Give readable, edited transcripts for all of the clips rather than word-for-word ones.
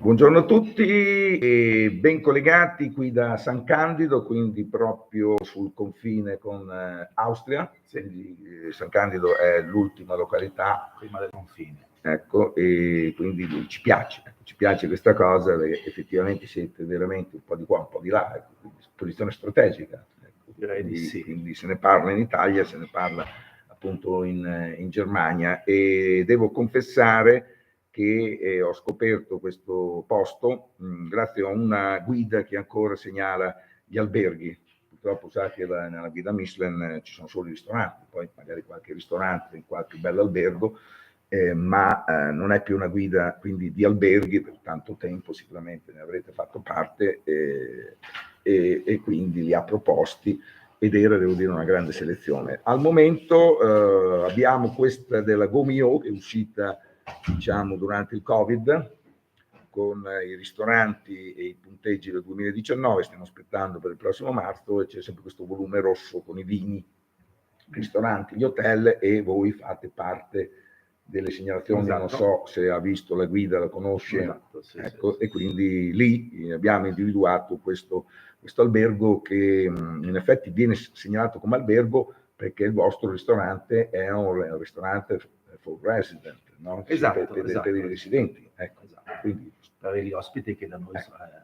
Buongiorno a tutti e ben collegati qui da San Candido, quindi proprio sul confine con Austria. Quindi, San Candido è l'ultima località prima del confine. Ecco, e quindi ci piace questa cosa, perché effettivamente siete veramente un po' di qua, un po' di là, ecco, quindi posizione strategica. Ecco, Direi di sì. Quindi se ne parla in Italia, se ne parla appunto in Germania, e devo confessare che ho scoperto questo posto grazie a una guida che ancora segnala gli alberghi. Purtroppo sa che nella guida Michelin ci sono solo i ristoranti, poi magari qualche ristorante in qualche bello albergo, ma non è più una guida quindi di alberghi, per tanto tempo sicuramente ne avrete fatto parte, e quindi li ha proposti ed era, devo dire, una grande selezione. Al momento abbiamo questa della Gomio, che è uscita diciamo durante il Covid, con i ristoranti e i punteggi del 2019, stiamo aspettando per il prossimo marzo, e c'è sempre questo volume rosso con i vini, i ristoranti, gli hotel, e voi fate parte delle segnalazioni. Esatto. Non so se ha visto la guida, la conosce, Esatto, sì, ecco, sì. E quindi lì abbiamo individuato questo albergo che in effetti viene segnalato come albergo perché il vostro ristorante è un ristorante for resident, no? Esatto, per i residenti, ecco. Esatto. Quindi, per gli ospiti che da noi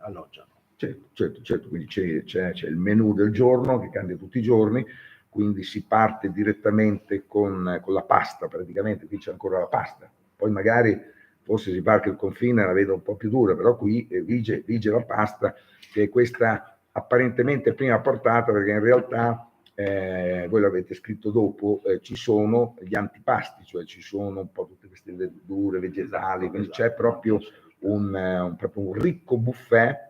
alloggiano. Certo, quindi c'è il menù del giorno che cambia tutti i giorni, quindi si parte direttamente con la pasta, praticamente qui c'è ancora la pasta, poi magari forse si parte il confine, la vedo un po' più dura, però qui vige la pasta, che è questa apparentemente prima portata, perché in realtà voi l'avete scritto dopo, ci sono gli antipasti, cioè ci sono un po' tutte queste verdure, vegetali, quindi c'è proprio proprio un ricco buffet,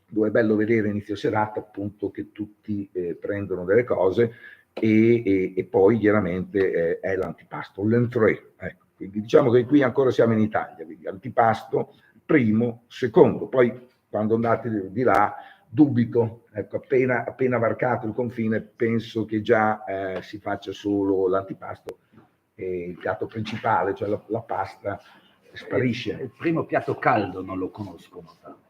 dove è bello vedere inizio serata appunto che tutti prendono delle cose e poi chiaramente è l'antipasto, l'entrée. Ecco. Quindi diciamo che qui ancora siamo in Italia, quindi antipasto, primo, secondo, poi quando andate di là dubito, ecco, appena varcato il confine penso che già si faccia solo l'antipasto e il piatto principale, cioè la pasta, sparisce. Il primo piatto caldo non lo conoscono tanto.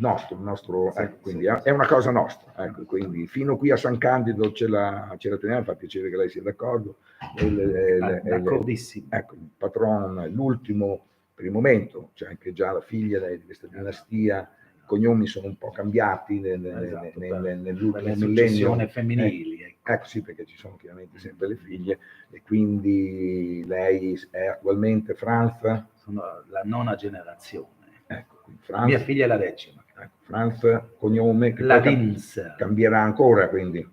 Nostro, Sì, ecco, quindi sì, è una cosa nostra, ecco, quindi fino qui a San Candido ce la teniamo, fa piacere che lei sia d'accordo. D'accordissimo. Ecco, il patron è l'ultimo per il momento, c'è anche già la figlia di questa dinastia, i cognomi sono un po' cambiati nell'ultimo millennio. Femminili. Ecco sì, perché ci sono chiaramente sempre le figlie, e quindi lei è attualmente Franz? Sono la nona generazione. Ecco, Franz, mia figlia è la 10ª. Franz, cognome che Ladins. Cambierà ancora, quindi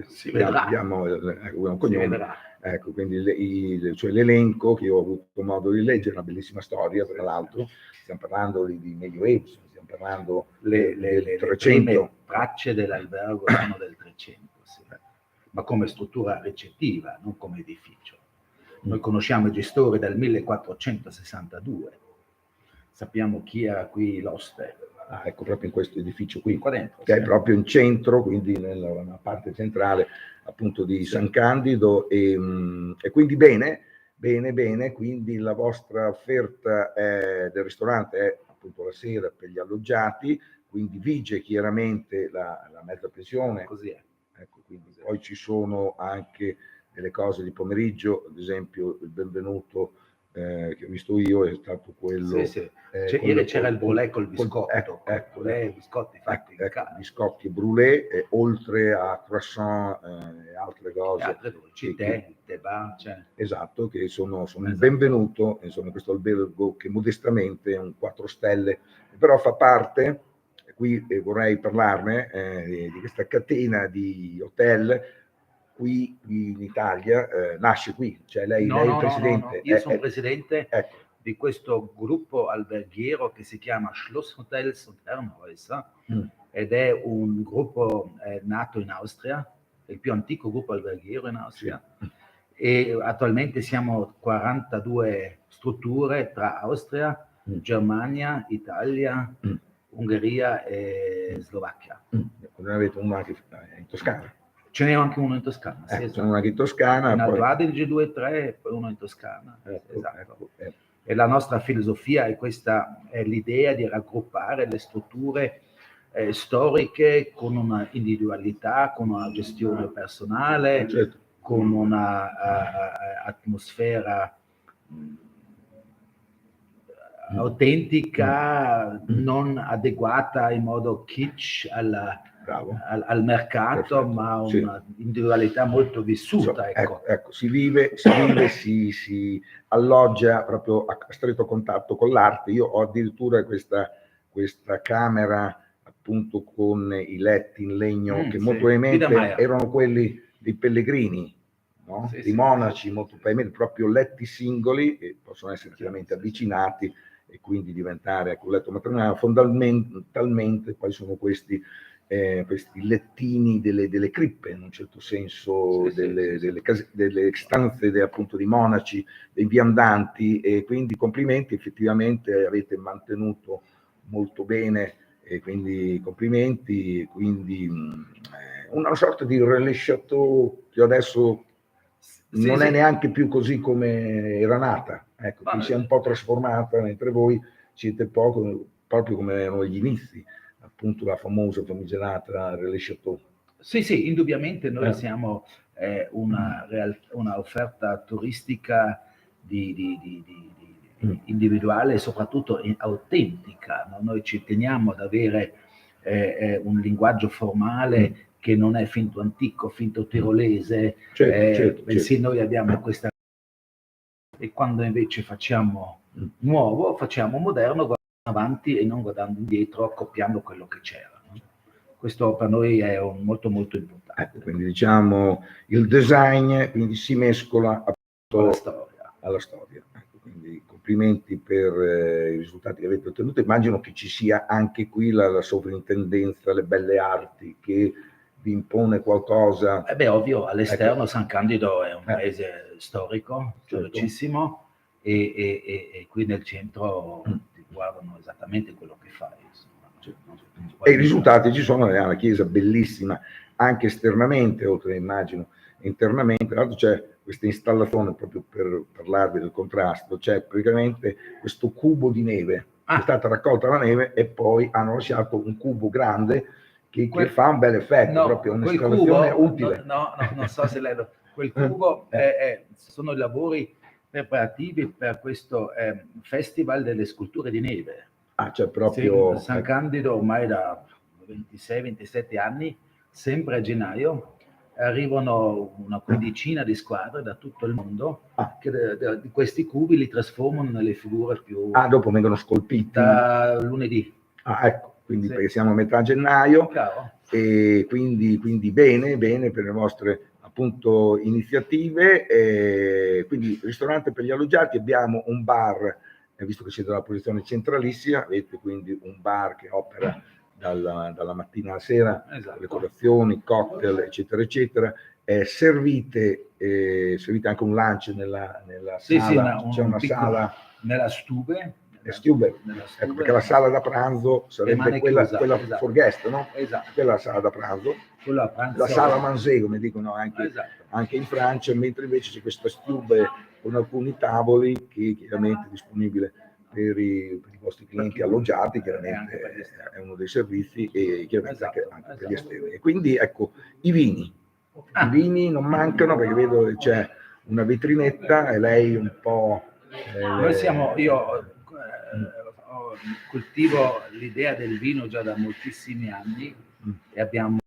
Si vedrà. Abbiamo un cognome. Si vedrà. Ecco, quindi cioè l'elenco che io ho avuto modo di leggere, una bellissima storia, tra l'altro, stiamo parlando di Medioevo, stiamo parlando le 300. prime tracce dell'albergo sono del 300, sì. Ma come struttura ricettiva, non come edificio. Noi conosciamo i gestori dal 1462, sappiamo chi era qui l'oste. Ecco, proprio in questo edificio qui, qua dentro, che è proprio in centro, quindi nella parte centrale appunto di San Candido, e quindi bene, quindi la vostra offerta del ristorante è appunto la sera per gli alloggiati, quindi vige chiaramente la mezza pensione. Così è. Ecco, quindi poi ci sono anche delle cose di pomeriggio, ad esempio il benvenuto che ho visto io è stato quello. Ieri c'era il brulè col biscotto. Brulè, biscotti fatti in casa. Biscotti brulè, oltre a croissant e altre cose. Altre dolci, tè, Esatto, che sono il benvenuto, insomma, questo albergo che modestamente è un 4 stelle, però fa parte, qui vorrei parlarne, di questa catena di hotel qui in Italia, nasce qui, cioè lei è il presidente. No. Io sono presidente di questo gruppo alberghiero che si chiama Schloss Hotels und Herrenhäuser, ed è un gruppo nato in Austria, il più antico gruppo alberghiero in Austria, e attualmente siamo 42 strutture tra Austria, Germania, Italia, Ungheria e Slovacchia. Ne avete una anche in Toscana? Ce n'è anche uno in Toscana, sì, esatto. C'è una in Toscana. In Alto Adige 2 e 3 e poi uno in Toscana. Esatto. E la nostra filosofia è questa, è l'idea di raggruppare le strutture storiche con una individualità, con una gestione personale, certo, con una atmosfera autentica, non adeguata in modo kitsch al mercato, perfetto, ma sì. una individualità molto vissuta. Ecco, si vive, si alloggia proprio a stretto contatto con l'arte. Io ho addirittura questa camera appunto con i letti in legno che molto probabilmente erano quelli dei pellegrini, no? Dei monaci, molto probabilmente proprio letti singoli che possono essere chiaramente avvicinati e quindi diventare, ecco, un letto matrimoniale. Fondamentalmente poi sono questi lettini delle crippe, in un certo senso, delle stanze appunto di monaci, dei viandanti, e quindi complimenti, effettivamente avete mantenuto molto bene, e quindi complimenti, quindi una sorta di relais chateau che adesso non è neanche più così come era nata, ecco, che si è un po' trasformata, mentre voi siete proprio come erano gli inizi, appunto la famosa famigerata relais chateau. Sì, indubbiamente noi siamo una offerta turistica individuale e soprattutto autentica, no? Noi ci teniamo ad avere un linguaggio formale che non è finto antico, finto tirolese, bensì noi abbiamo questa, e quando invece facciamo nuovo, facciamo moderno, guardando avanti e non guardando indietro, copiando quello che c'era. No? Questo per noi è molto molto importante. Ecco, quindi diciamo il design quindi si mescola appunto alla storia. Ecco, quindi complimenti per i risultati che avete ottenuto. Immagino che ci sia anche qui la sovrintendenza, le belle arti, che vi impone qualcosa. Ovvio, all'esterno, ecco. San Candido è un paese storico, storicissimo, e qui nel centro ti guardano esattamente quello che fai. E i risultati ci sono, è una chiesa bellissima, anche esternamente, oltre immagino internamente. Tra l'altro c'è questa installazione, proprio per parlarvi del contrasto, c'è praticamente questo cubo di neve, è stata raccolta la neve e poi hanno lasciato un cubo grande che fa un bel effetto, proprio un'installazione utile. No, non so se lei quel cubo sono i lavori preparativi per questo festival delle sculture di neve. C'è proprio San Candido ormai da 26-27 anni, sempre a gennaio, arrivano una quindicina di squadre da tutto il mondo che di questi cubi li trasformano nelle figure più... dopo vengono scolpiti? Da lunedì. Ecco, quindi perché siamo a metà gennaio, e quindi bene per le vostre appunto iniziative. Quindi ristorante per gli alloggiati, abbiamo un bar, visto che siete nella posizione centralissima, avete quindi un bar che opera dalla mattina alla sera, le colazioni, cocktail, eccetera, eccetera. Servite anche un lunch nella sala, c'è una sala nella stube, perché la sala da pranzo sarebbe quella for guest, no? Esatto. Quella è la sala da pranzo, la sala mansé, come dicono anche in Francia, mentre invece c'è questa stube con alcuni tavoli che chiaramente è disponibile per i vostri clienti alloggiati, chiaramente è uno dei servizi, e chiaramente anche per gli esterni. E quindi ecco, i vini non mancano, perché vedo che c'è una vetrinetta e lei un po'... Io coltivo l'idea del vino già da moltissimi anni, e abbiamo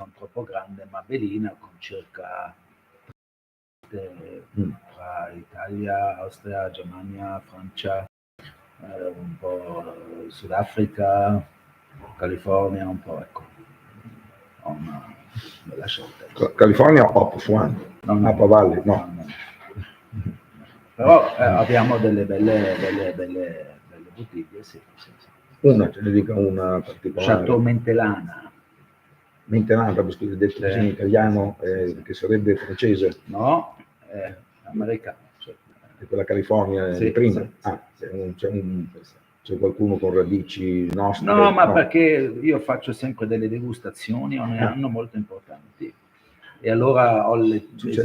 non troppo grande, ma Belina, con circa tra Italia, Austria, Germania, Francia, un po' Sudafrica, California, un po', ecco. Ho una bella scelta. California o Opus One? Napa Valley, no. Però abbiamo delle belle bottiglie, sì. Una, ce ne dica una particolare. Chateau Mentelana. Mentelana, proprio detto così in italiano, che sarebbe francese? No, è americano. Di quella California di prima? C'è qualcuno con radici nostre? No, ma perché io faccio sempre delle degustazioni ogni anno molto importanti, e allora ho le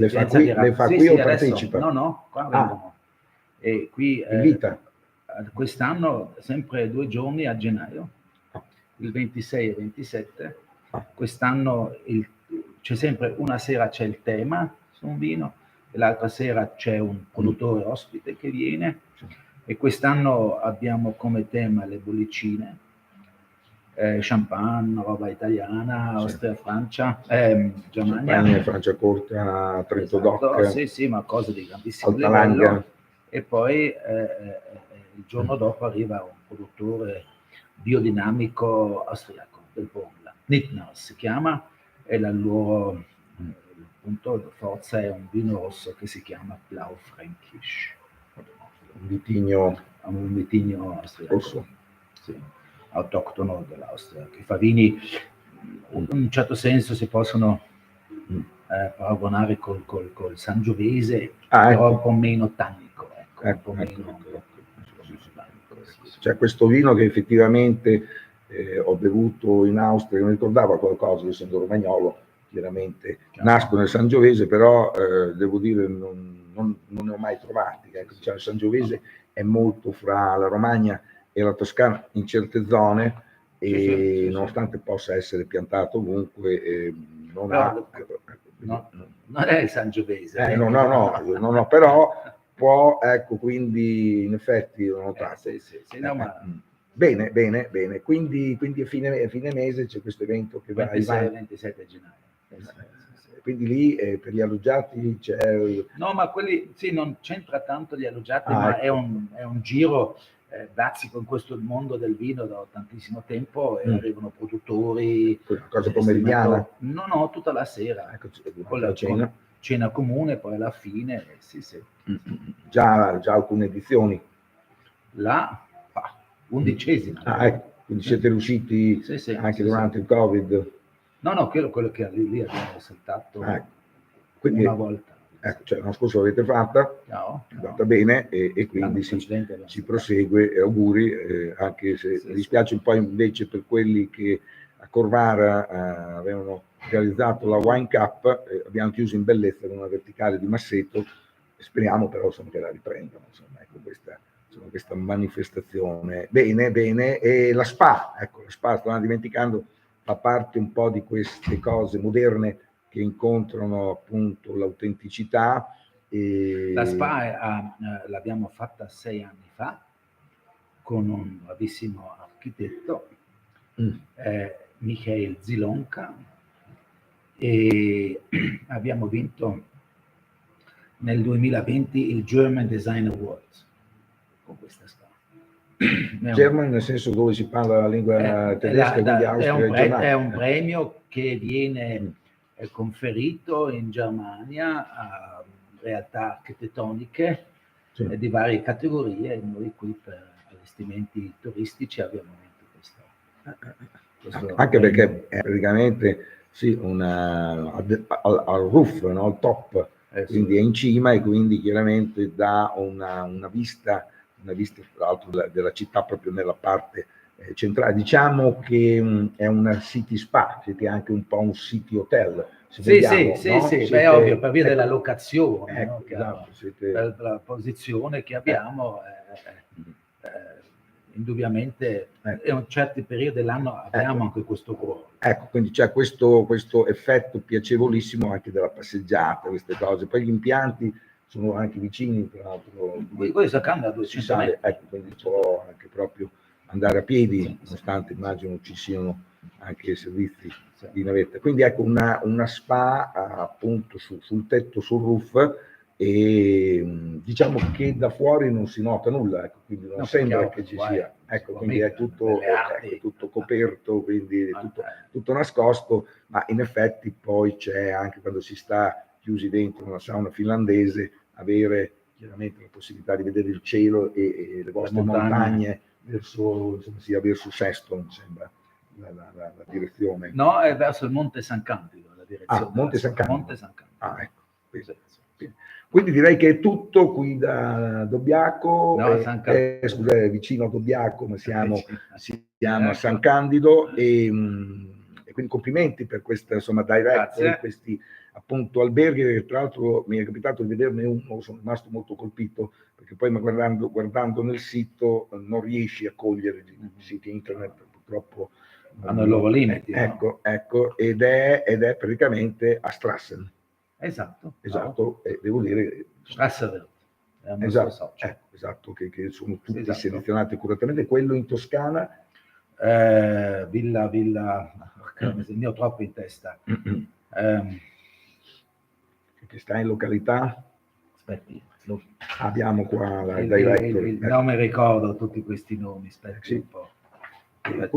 fa qui o partecipa? No, qua vengono. E qui quest'anno sempre 2 giorni a gennaio, il 26 e 27. Quest'anno c'è sempre una sera c'è il tema su un vino e l'altra sera c'è un produttore ospite che viene, e quest'anno abbiamo come tema le bollicine, champagne, roba italiana, Austria, Francia, Germania. Champagne, Francia corta, Trento esatto, DOC. sì, ma cose di grandissimo livello. E poi il giorno dopo arriva un produttore biodinamico austriaco del Borla, Nitnaus si chiama, e la loro punto forza è un vino rosso che si chiama Blau Fränkisch, un vitigno austriaco, rosso. Sì, autoctono dell'Austria, che fa vini in un certo senso si possono paragonare col Sangiovese, però un po' meno tannico, un po' meno. C'è questo vino che effettivamente ho bevuto in Austria, che mi ricordava qualcosa, essendo romagnolo, chiaramente nasco nel Sangiovese, però devo dire non ne ho mai trovati. Cioè, il Sangiovese è molto fra la Romagna e la Toscana in certe zone, e nonostante possa essere piantato ovunque, non è il Sangiovese. No, però può, ecco, quindi in effetti l'ho notato. Bene, quindi a fine mese c'è questo evento che va 26-27 gennaio. Quindi lì per gli alloggiati c'è... No, ma quelli, sì, non c'entra tanto gli alloggiati, ma ecco. è un giro, bazzico in questo mondo del vino da tantissimo tempo, e arrivano produttori... Una cosa pomeridiana? No, tutta la sera. Ecco, con la cena comune, poi alla fine, sì. Già alcune edizioni? La 11ª. Ecco, quindi siete riusciti anche durante il Covid? No, quello che lì abbiamo saltato una volta. Cioè l'anno scorso l'avete fatta, è andata bene, e quindi si prosegue, auguri, anche se mi dispiace un po' invece per quelli che a Corvara avevano realizzato la Wine Cup, abbiamo chiuso in bellezza con una verticale di Masseto, speriamo però che la riprendano, insomma, ecco questa manifestazione. Bene, e la SPA, stavo dimenticando, fa parte un po' di queste cose moderne che incontrano appunto l'autenticità. La SPA l'abbiamo fatta 6 anni fa con un bravissimo architetto, Michael Zilonka, e abbiamo vinto nel 2020 il German Design Awards con questa SPA. German nel senso dove si parla la lingua tedesca, quindi Austria, è un premio che viene conferito in Germania a realtà architettoniche di varie categorie, e noi qui per allestimenti turistici abbiamo vinto questo anche premio. Perché è praticamente al roof, no? Al top, quindi è in cima, e quindi chiaramente dà una vista tra l'altro della città proprio nella parte centrale. Diciamo che è una city spa, siete anche un po' un city hotel. Sì, beh, ovvio, per via della locazione, no? Esatto, per la posizione che abbiamo, indubbiamente in certi periodi dell'anno abbiamo anche questo ruolo. Ecco, quindi c'è questo effetto piacevolissimo anche della passeggiata, queste cose. Poi gli impianti sono anche vicini, tra l'altro. Questo cambia a 200 metri. Ecco, quindi può anche proprio andare a piedi, nonostante immagino ci siano anche servizi di navetta. Quindi ecco una SPA appunto sul tetto, sul roof, e diciamo che da fuori non si nota nulla, ecco, quindi non sembra che ci sia, ecco, quindi è tutto coperto, quindi tutto nascosto, ma in effetti poi c'è, anche quando si sta chiusi dentro una sauna finlandese, avere chiaramente la possibilità di vedere il cielo e le vostre montagne verso Sesto, mi sembra la direzione. No, è verso il Monte San Candido la direzione. Monte San Candido. Monte San Candido. Ecco. Quindi direi che è tutto qui da Dobbiaco, vicino a Dobbiaco, ma siamo a San Candido, e quindi complimenti per questa direct, questi appunto alberghi, tra l'altro mi è capitato di vederne uno, sono rimasto molto colpito, perché poi guardando nel sito non riesci a cogliere i siti internet, purtroppo hanno i loro limiti. Ecco, ed è praticamente a Strassen. Esatto. Esatto, devo dire... Strasser è un nostro socio. Esatto, che sono tutti Esatto. selezionati accuratamente. Quello in Toscana? Villa, ne ho troppo in testa. Che sta in località? Aspetti, abbiamo qua la directory. Non mi ricordo tutti questi nomi, aspetti un po'. E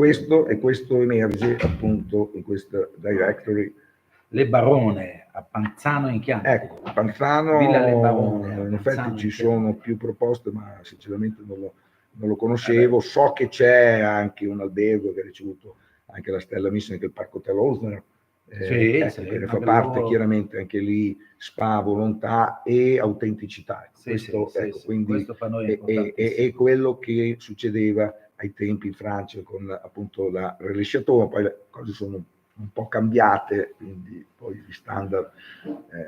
questo emerge appunto in questa directory. Le Barone a Panzano in Chianti. Ecco, a Panzano, Villa Le Barone, in effetti ci sono più proposte, ma sinceramente non lo conoscevo. So che c'è anche un albergo che ha ricevuto anche la stella Michelin, anche il Parco Hotel Osner, che ne fa parte chiaramente anche lì spa, volontà e autenticità. Quindi questo per noi è quello che succedeva ai tempi in Francia con appunto la Relais Château, poi le cose sono un po' cambiate, quindi poi gli standard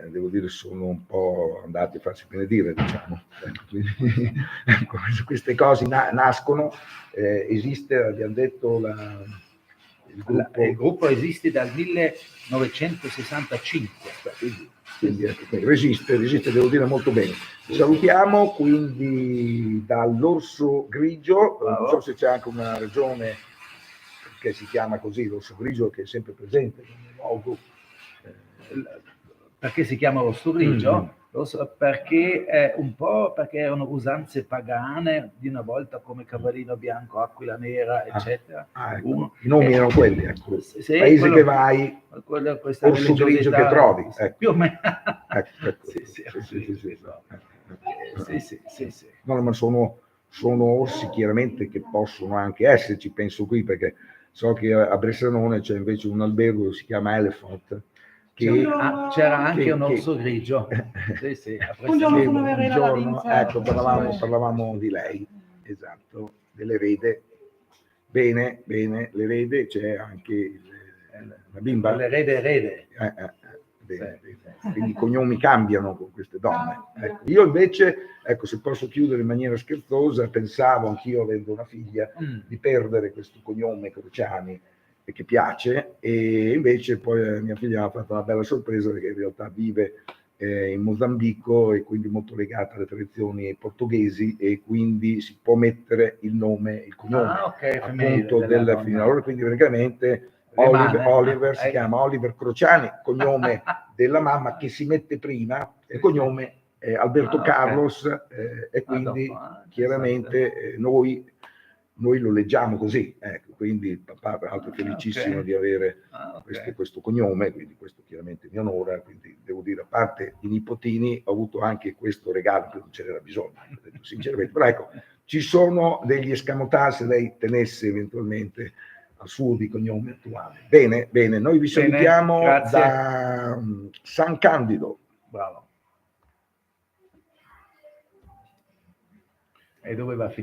devo dire sono un po' andati a farsi benedire, diciamo. Quindi, ecco, queste cose nascono, esiste, abbiamo detto il gruppo esiste dal 1965, quindi resiste, devo dire molto bene. Salutiamo quindi dall'Orso Grigio, non so se c'è anche una regione che si chiama così, l'Orso Grigio, che è sempre presente nel logo. Perché si chiama Orso Grigio? Perché è un po' perché erano usanze pagane di una volta, come Cavallino Bianco, Aquila Nera, eccetera. Ecco. I nomi erano quelli, ecco. Paese che vai, Orso Grigio che trovi. Ecco. Più o meno. Sì. No, ma sono orsi chiaramente che possono anche esserci, penso qui, perché so che a Bressanone c'è invece un albergo che si chiama Elephant. C'era anche un orso grigio. Un giorno sono Verena ecco, parlavamo di lei, esatto, delle Rede. Bene, le Rede, c'è anche la bimba. Le Rede. Bene. Quindi i cognomi cambiano con queste donne. Ecco. Io invece, ecco, se posso chiudere in maniera scherzosa, pensavo anch'io, avendo una figlia, di perdere questo cognome Crociani, che piace, e invece poi mia figlia mi ha fatto una bella sorpresa, perché in realtà vive in Mozambico e quindi molto legata alle tradizioni portoghesi, e quindi si può mettere il nome, il cognome appunto del figlio. Allora quindi praticamente Oliver si chiama Oliver Crociani, cognome della mamma, che si mette prima, il cognome è Alberto Carlos, e quindi chiaramente noi lo leggiamo così, ecco. Quindi il papà tra l'altro è felicissimo di avere questo cognome, quindi questo chiaramente mi onora, quindi devo dire, a parte i nipotini, ho avuto anche questo regalo, perché non ce n'era bisogno, detto sinceramente, però ecco, ci sono degli escamotage se lei tenesse eventualmente al suo di cognome attuale. Bene, noi vi salutiamo da San Candido. Bravo. E dove va a finire?